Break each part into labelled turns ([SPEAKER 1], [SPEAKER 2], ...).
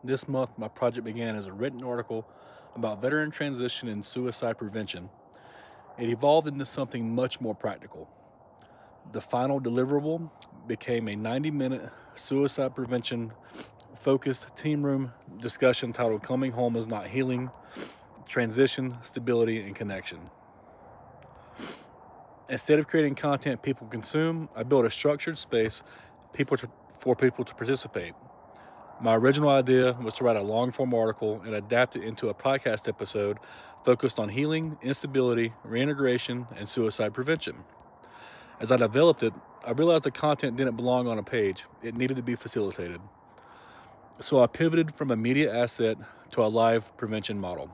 [SPEAKER 1] This month, my project began as a written article about veteran transition and suicide prevention. It evolved into something much more practical. The final deliverable became a 90-minute suicide prevention focused team room discussion titled Coming Home is Not Healing, Transition, Stability, and Connection. Instead of creating content people consume, I built a structured space for people to participate. My original idea was to write a long form article and adapt it into a podcast episode focused on healing, instability, reintegration, and suicide prevention. As I developed it, I realized the content didn't belong on a page, it needed to be facilitated. So I pivoted from a media asset to a live prevention model.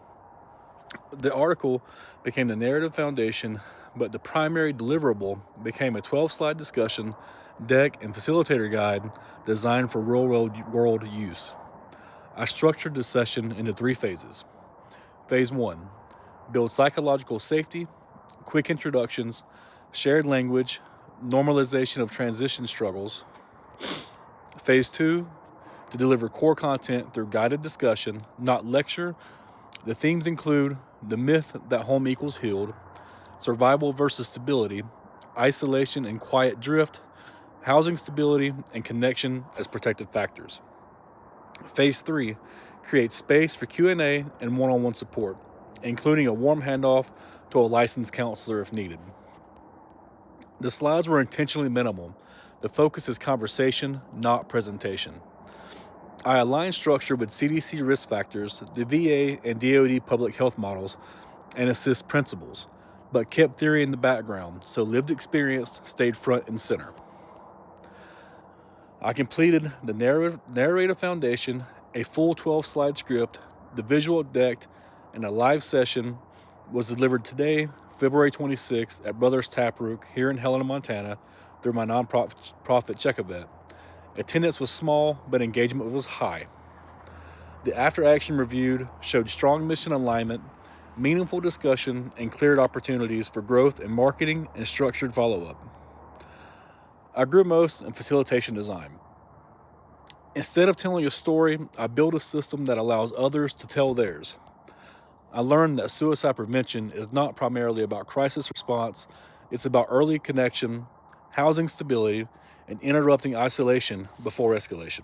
[SPEAKER 1] The article became the narrative foundation, but the primary deliverable became a 12-slide discussion, deck, and facilitator guide designed for real-world use. I structured the session into 3 phases. Phase 1, build psychological safety, quick introductions, shared language, normalization of transition struggles. Phase 2, to deliver core content through guided discussion, not lecture. The themes include the myth that home equals healed, survival versus stability, isolation and quiet drift, housing stability, and connection as protective factors. Phase 3, create space for Q&A and one-on-one support, including a warm handoff to a licensed counselor if needed. The slides were intentionally minimal. The focus is conversation, not presentation. I aligned structure with CDC risk factors, the VA and DoD public health models, and assist principles, but kept theory in the background, so lived experience stayed front and center. I completed the narrative foundation, a full 12-slide script, the visual deck, and a live session was delivered today, February 26th, at Brothers Taproot here in Helena, Montana, through my nonprofit Check-A-Vet. Attendance was small, but engagement was high. The after-action review showed strong mission alignment, meaningful discussion, and cleared opportunities for growth in marketing and structured follow-up. I grew most in facilitation design. Instead of telling a story, I built a system that allows others to tell theirs. I learned that suicide prevention is not primarily about crisis response, it's about early connection, housing stability, and interrupting isolation before escalation.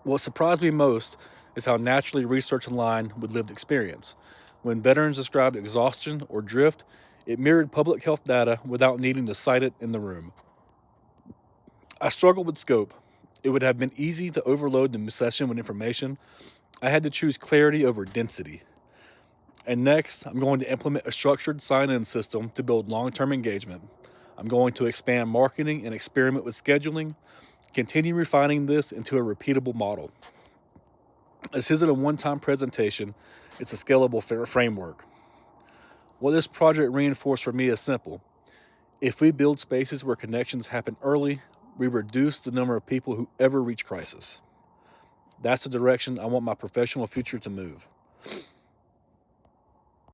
[SPEAKER 1] What surprised me most is how naturally research aligned with lived experience. When veterans described exhaustion or drift, it mirrored public health data without needing to cite it in the room. I struggled with scope. It would have been easy to overload the session with information. I had to choose clarity over density. And next, I'm going to implement a structured sign-in system to build long-term engagement. I'm going to expand marketing and experiment with scheduling, continue refining this into a repeatable model. This isn't a one-time presentation, it's a scalable framework. What this project reinforced for me is simple. If we build spaces where connections happen early, we reduce the number of people who ever reach crisis. That's the direction I want my professional future to move.